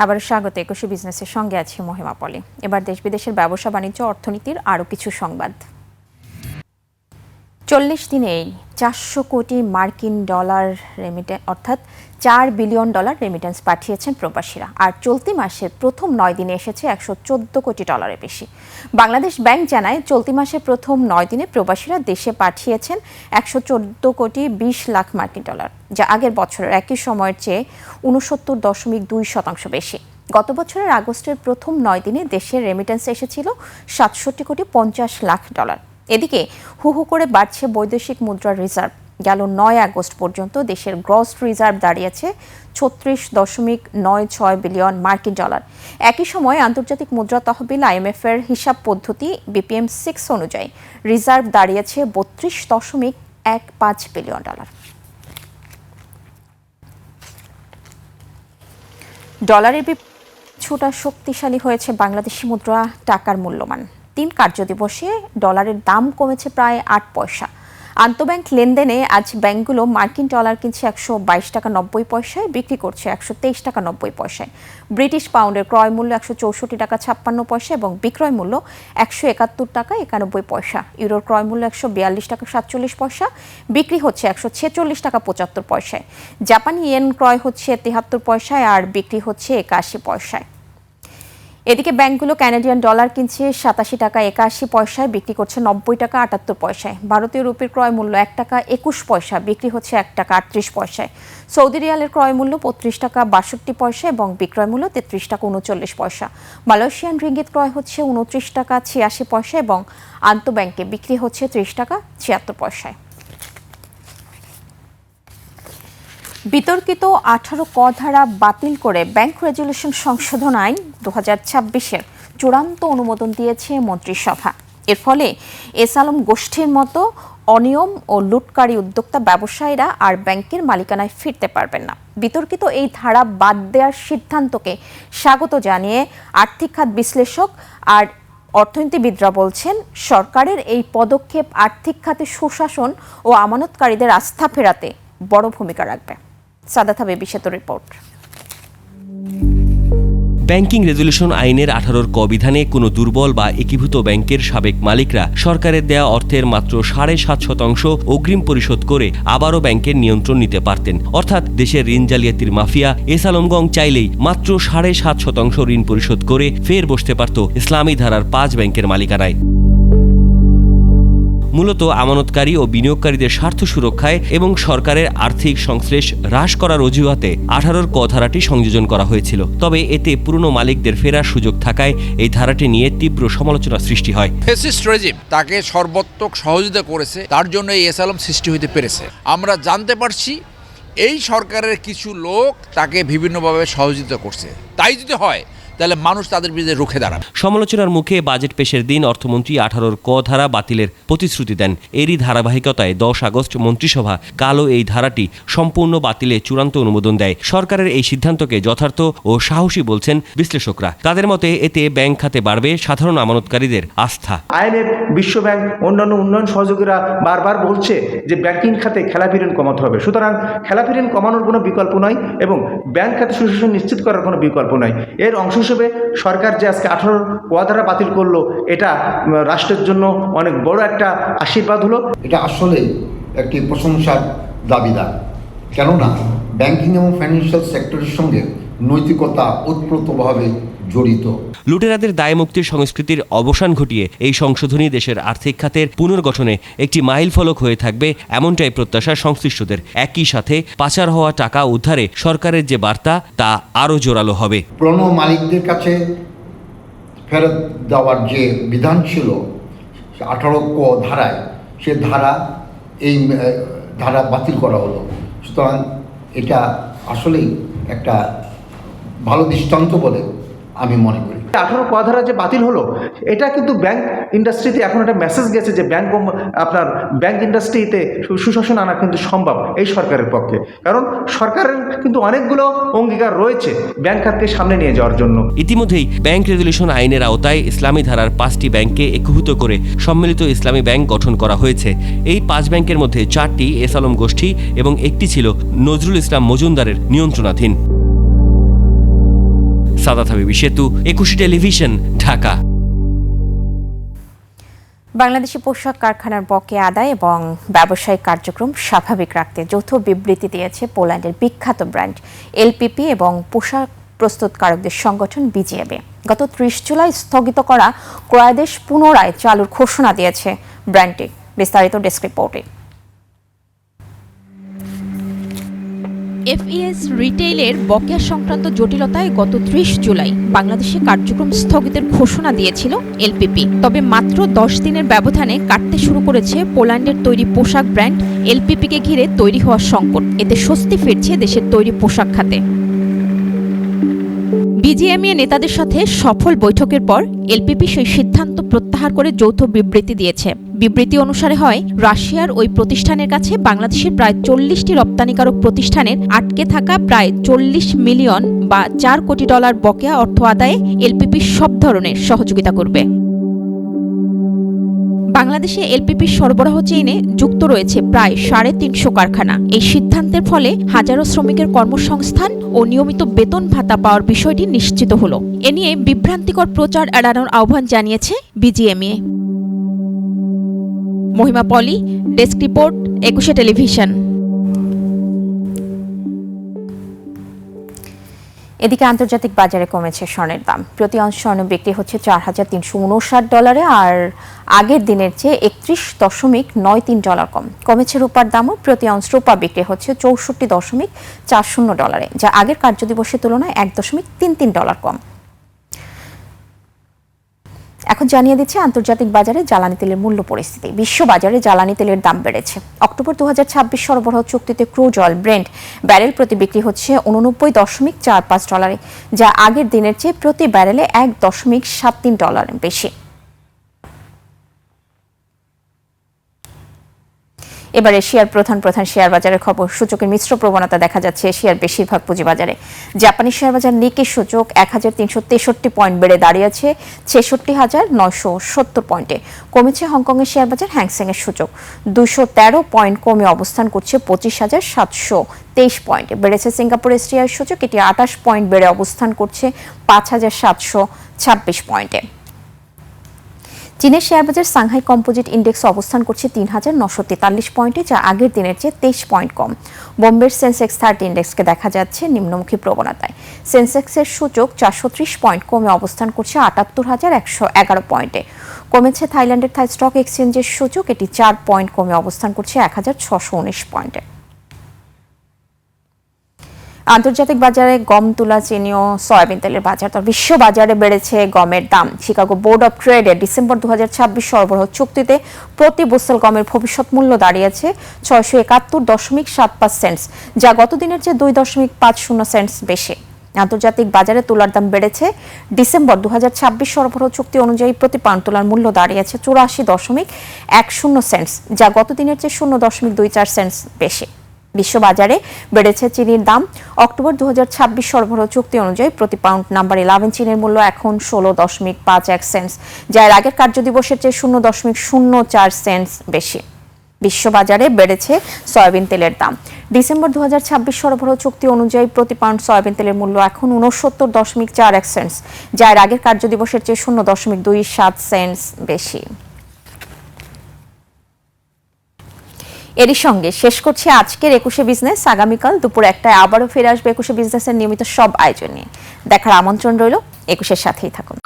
আবার স্বাগত একুশে বিজনেসের সঙ্গে আছি মহিমা পলি। এবার দেশ বিদেশের ব্যবসা বাণিজ্য অর্থনীতির আরও কিছু সংবাদ। 40 দিনেই 400 কোটি মার্কিন ডলার রেমিটেন্স অর্থাৎ $4 বিলিয়ন রেমিটেন্স পাঠিয়েছেন প্রবাসীরা। আর চলতি মাসের প্রথম 9 দিনে এসেছে $114 কোটি বেশি। বাংলাদেশ ব্যাংক জানায় চলতি মাসের প্রথম 9 দিনে প্রবাসীরা দেশে পাঠিয়েছেন 114 কোটি 20 লাখ মার্কিন ডলার, যা আগের বছরের একই সময়ের চেয়ে 69.2% বেশি। গত বছরের আগস্টের প্রথম 9 দিনে দেশের রেমিটেন্স এসেছিল 67 কোটি 50 লাখ ডলার। এদিকে হু হু করে বাড়ছে বৈদেশিক মুদ্রার রিজার্ভ। গেল 9 আগস্ট পর্যন্ত দেশের গ্রস রিজার্ভ দাঁড়িয়েছে 36.96 বিলিয়ন মার্কিন ডলার। একই সময় আন্তর্জাতিক মুদ্রা তহবিল IMF এর হিসাব পদ্ধতি BPM 6 অনুযায়ী রিজার্ভ দাঁড়িয়েছে 32.15 বিলিয়ন ডলার। ডলারের কিছুটা শক্তিশালী হয়েছে বাংলাদেশি মুদ্রা টাকার মূল্যমান। 3 কার্যদিবসে ডলারের দাম কমেছে প্রায় 8 পয়সা। আন্তঃব্যাংক লেনদেনে আজ ব্যাংকগুলো মার্কিন ডলার কিনছে 122 টাকা 90 পয়সায়, বিক্রি করছে 123 টাকা 90 পয়সায়। ব্রিটিশ পাউন্ডের ক্রয় মূল্য 164 টাকা 56 পয়সা এবং বিক্রয় মূল্য 171 টাকা 91 পয়সা। ইউরোর ক্রয় মূল্য 142 টাকা 47 পয়সা, বিক্রি হচ্ছে 146 টাকা 75 পয়সায়। জাপানি ইয়েন ক্রয় হচ্ছে 73 পয়সায় আর বিক্রি হচ্ছে 81 পয়সায়। এদিকে ব্যাংকগুলো কানাডিয়ান ডলার কিনছে 87 টাকা 81 পয়সায়, বিক্রি করছে 90 টাকা 78 পয়সায়। ভারতীয় রুপির ক্রয় মূল্য 1 টাকা 21 পয়সা, বিক্রি হচ্ছে 1 টাকা 38 পয়সায়। সৌদি রিয়ালের ক্রয় মূল্য 35 টাকা 62 পয়সা এবং বিক্রয় মূল্য 33 টাকা 39 পয়সা। মালয়েশিয়ান রিঙ্গিত ক্রয় হচ্ছে 29 টাকা 86 পয়সা এবং আন্তঃব্যাংকে বিক্রি হচ্ছে 30 টাকা 76 পয়সায়। বিতর্কিত 18 ক ধারা বাতিল করে ব্যাংক রেজুলেশন সংশোধন আইন 2026-এর চূড়ান্ত অনুমোদন দিয়েছে মন্ত্রিসভা। এর ফলে এস আলম গোষ্ঠীর মতো অনিয়ম ও লুটকারী উদ্যোক্তা ব্যবসায়ীরা আর ব্যাংকের মালিকানায় ফিরতে পারবেন না। বিতর্কিত এই ধারা বাদ দেওয়ার সিদ্ধান্তকে স্বাগত জানিয়ে আর্থিক খাত বিশ্লেষক আর অর্থনীতিবিদরা বলছেন, সরকারের এই পদক্ষেপ আর্থিক খাতে সুশাসন ও আমানতকারীদের আস্থা ফেরাতে বড় ভূমিকা রাখবে। সাদাত হাবিবি সেতুর রিপোর্ট। ব্যাংকিং রেজুলেশন আইনের 18 ক বিধানে কোনো দুর্বল বা একীভূত ব্যাংকের সাবেক মালিকরা সরকারের দেয়া অর্থের মাত্র 7.5% অগ্রিম পরিশোধ করে আবারও ব্যাংকের নিয়ন্ত্রণ নিতে পারতেন। অর্থাৎ দেশের ঋণ জালিয়াতির মাফিয়া এস আলমগং চাইলেই মাত্র 7.5% ঋণ পরিশোধ করে ফের বসতে পারত ইসলামী ধারার 5 ব্যাংকের মালিকানায়। মূলত আমানতকারী ও বিনিয়োগকারীদের স্বার্থ সুরক্ষায় এবং সরকারের আর্থিক সংশ্লেষ হ্রাস করার অজুহাতে 18 ক ধারাটি সংযোজন করা হয়েছিল। তবে এতে পুরনো মালিকদের ফেরার সুযোগ থাকায় এই ধারাটি নিয়ে তীব্র সমালোচনা সৃষ্টি হয়। ফ্যাসিস্ট রেজিম তাকে সর্বাত্মক সহযোগিতা করেছে, তার জন্য এই এস আলম সৃষ্টি হতে পেরেছে। আমরা জানতে পারছি এই সরকারের কিছু লোক তাকে বিভিন্নভাবে সহযোগিতা করছে। তাই যদি হয় তাহলে মানুষ তাদের বিরুদ্ধে রুখে দাঁড়াবে। সমালোচনার মুখে বাজেট পেশের দিন অর্থমন্ত্রী 18 ক ধারা বাতিলের প্রতিশ্রুতি দেন। এরই ধারাবাহিকতায় 10 আগস্ট মন্ত্রিসভা কালও এই ধারাটি সম্পূর্ণ বাতিলে চূড়ান্ত অনুমোদন দেয়। সরকারের এই সিদ্ধান্তকে যথার্থ ও সাহসী বলছেন বিশ্লেষকরা। তাদের মতে এতে ব্যাংক খাতে বাড়বে সাধারণ আমানতকারীদের আস্থা। IMF, বিশ্বব্যাংক, অন্যান্য উন্নয়ন সহযোগীরা বারবার বলছে যে ব্যাংকিং খাতে খেলাপিঋণ কমাতে হবে। সুতরাং খেলাপিঋণ কমানোর কোনো বিকল্প নয় এবং ব্যাংক খাতে সুশাসন নিশ্চিত করার কোনো বিকল্প নয়। এর অংশ হিসেবে সরকার যে আজকে 18 ক ধারা বাতিল করলো, এটা রাষ্ট্রের জন্য অনেক বড় একটা আশীর্বাদ হলো। এটা আসলেই একটি প্রশংসার দাবিদার, কেননা ব্যাংকিং এবং ফাইন্যান্সিয়াল সেক্টরের সঙ্গে নৈতিকতা ওতপ্রোতভাবে জড়িত। লুটেরাদের দায়মুক্তির সংস্কৃতির অবসান ঘটিয়ে এই সংশোধনী দেশের আর্থিক খাতের পুনর্গঠনে একটি মাইল ফলক হয়ে থাকবে, এমনটাই প্রত্যাশা সংশ্লিষ্টদের। একই সাথে পাচার হওয়া টাকা উদ্ধারে সরকারের যে বার্তা তা আরও জোরালো হবে। পুরনো মালিকদের কাছে ফেরত দেওয়ার যে বিধান ছিল 18 ক ধারায়, সে ধারা এই ধারা বাতিল করা হলো। সুতরাং এটা আসলেই একটা ভালো দৃষ্টান্ত বলে আমি মনে করি। 18 ক ধারা যে বাতিল হলো, এটা কিন্তু ব্যাংক ইন্ডাস্ট্রিতে এখন একটা মেসেজ গেছে যে ব্যাংক ইন্ডাস্ট্রিতে সুশাসন আনা কিন্তু সম্ভব এই সরকারের পক্ষে। কারণ সরকারের কিন্তু অনেকগুলো অঙ্গীকার রয়েছে ব্যাংক খাতকে সামনে নিয়ে যাওয়ার জন্য। ইতিমধ্যেই ব্যাংক রেজুলেশন আইনের আওতায় ইসলামী ধারার 5টি ব্যাংককে একীভূত করে সম্মিলিত ইসলামী ব্যাংক গঠন করা হয়েছে। এই 5 ব্যাংকের মধ্যে 4টি এস আলম গোষ্ঠী এবং একটি ছিল নজরুল ইসলাম মজুমদারের নিয়ন্ত্রণাধীন। সাদাত হাবিবি সেতু, 21 টেলিভিশন, ঢাকা। বাংলাদেশি পোশাক কারখানার বকেয়া আদায় এবং ব্যবসায়িক কার্যক্রম স্বাভাবিক রাখতে যৌথ বিবৃতি দিয়েছে পোল্যান্ডের বিখ্যাত ব্র্যান্ড এলপিপি এবং পোশাক প্রস্তুতকারকদের সংগঠন বিজিএমএ। গত 30 জুলাই স্থগিত করা ক্রয়াদেশ পুনরায় চালুর ঘোষণা দিয়েছে ব্র্যান্ডটি। বিস্তারিত ডেস্ক রিপোর্টে। এফইএস রিটেইলের বকেয়া সংক্রান্ত জটিলতায় গত 30 জুলাই বাংলাদেশে কার্যক্রম স্থগিতের ঘোষণা দিয়েছিল এলপিপি। তবে মাত্র 10 দিনের ব্যবধানে কাটতে শুরু করেছে পোল্যান্ডের তৈরি পোশাক ব্র্যান্ড এলপিপিকে ঘিরে তৈরি হওয়া সংকট। এতে স্বস্তি ফিরছে দেশের তৈরি পোশাক খাতে। বিজিএমএ নেতাদের সাথে সফল বৈঠকের পর এলপিপি সেই সিদ্ধান্ত প্রত্যাহার করে যৌথ বিবৃতি দিয়েছে। বিবৃতি অনুসারে হয়, রাশিয়ার ওই প্রতিষ্ঠানের কাছে বাংলাদেশের প্রায় 40টি রপ্তানিকারক প্রতিষ্ঠানের আটকে থাকা প্রায় 40 মিলিয়ন বা $4 কোটি বকেয়া অর্থ আদায়ে এলপিপি সব ধরনের সহযোগিতা করবে। বাংলাদেশে এলপিপির সরবরাহ চেইনে যুক্ত রয়েছে প্রায় 350 কারখানা। এই সিদ্ধান্তের ফলে হাজারো শ্রমিকের কর্মসংস্থান ও নিয়মিত বেতন ভাতা পাওয়ার বিষয়টি নিশ্চিত হলো। এ নিয়ে বিভ্রান্তিকর প্রচার এড়ানোর আহ্বান জানিয়েছে বিজিএমএ। মহিমা পলি, ডেস্ক রিপোর্ট, 21 টেলিভিশন। এদিকে আন্তর্জাতিক বাজারে কমেছে স্বর্ণের দাম। প্রতি আউন্স স্বর্ণ বিক্রি হচ্ছে $4,359 আর আগের দিনের চেয়ে $31.93 কম। কমেছে রূপার দামও। প্রতি আউন্স রূপা বিক্রি হচ্ছে $64.40, যা আগের কার্যদিবসের তুলনায় $1.33 কম। এখন জানিয়ে দিচ্ছে আন্তর্জাতিক বাজারে জ্বালানি তেলের মূল্য পরিস্থিতি। বিশ্ব বাজারে জ্বালানি তেলের দাম বেড়েছে। অক্টোবর 2026 সরবরাহ চুক্তিতে ক্রুড অয়েল ব্রেন্ট ব্যারেল প্রতি বিক্রি হচ্ছে $89.45, যা আগের দিনের চেয়ে প্রতি ব্যারেলে $1.73 বেশি। এবার এশিয়ার প্রধান শেয়ার বাজারের খবর। সূচকের মিশ্র প্রবণতা দেখা যাচ্ছে এশিয়ার বেশিরভাগ পুঁজিবাজারে। জাপানি শেয়ার বাজার নিকি সূচক 1363 পয়েন্ট বেড়ে দাঁড়িয়েছে 66,970 পয়েন্টে। কমেছে হংকংয়ের শেয়ার বাজার। হ্যাংসেং এর সূচক 213 পয়েন্ট কমে অবস্থান করছে 25,723 পয়েন্টে। বেড়েছে সিঙ্গাপুর এসটিআই সূচক, এটি 28 পয়েন্ট বেড়ে অবস্থান করছে 5,726 পয়েন্টে। চীনের শেয়ার বাজার সাংহাই কম্পোজিট ইন্ডেক্স অবস্থান করছে 3,943 পয়েন্টে, যা আগের দিনের চেয়ে 23 পয়েন্ট কম। বোম্বের সেন্সেক্স 30 ইন্ডেক্সকে দেখা যাচ্ছে নিম্নমুখী প্রবণতায়। সেন্সেক্সের সূচক 430 পয়েন্ট কমে অবস্থান করছে 78,111 পয়েন্টে। কমেছে থাইল্যান্ডের থাই স্টক এক্সচেঞ্জের সূচক, এটি 4 পয়েন্ট কমে অবস্থান করছে 1,619 পয়েন্টে। আন্তর্জাতিক বাজারে গম, তুলা, চিনি ও সয়াবিন তেলের বাজার দর। বিশ্ব বাজারে বেড়েছে গমের দাম। শিকাগো বোর্ড অব ট্রেডের ডিসেম্বর 2026 সরবরাহ চুক্তিতে প্রতি বুসেল গমের ভবিষ্যৎ মূল্য দাঁড়িয়েছে 671.75 সেন্টস, যা গত দিনের চেয়ে 2.50 সেন্টস বেশি। আন্তর্জাতিক বাজারে তুলার দাম বেড়েছে। ডিসেম্বর 2026 সরবরাহ চুক্তি অনুযায়ী প্রতি পাউন্ড তুলার মূল্য দাঁড়িয়েছে 84.10 সেন্টস, যা গত দিনের চেয়ে 0.24 সেন্টস বেশি। বিশ্ববাজারে বেড়েছে চিনির দাম। অক্টোবর 2026 সরবরাহ চুক্তি অনুযায়ী প্রতি পাউন্ড নাম্বার 11 চিনির মূল্য এখন 16.51 সেন্টস, যা এর আগের কার্যদিবসের চেয়ে 0.04 সেন্টস বেশি। বিশ্ববাজারে বেড়েছে সয়াবিন তেলের দাম। ডিসেম্বর 2026 সরবরাহ চুক্তি অনুযায়ী প্রতি পাউন্ড সয়াবিন তেলের মূল্য এখন 69.41 সেন্টস, যা এর আগের কার্যদিবসের চেয়ে 0.27 সেন্টস বেশি। এরই সঙ্গে শেষ করছি আজকের 21 বিজনেস। আগামীকাল দুপুর 1টায় আবারও ফিরে আসবে 21 বিজনেসের নিয়মিত সব আয়োজন নিয়ে। দেখার আমন্ত্রণ রইল। 21-এর সাথেই থাকুন।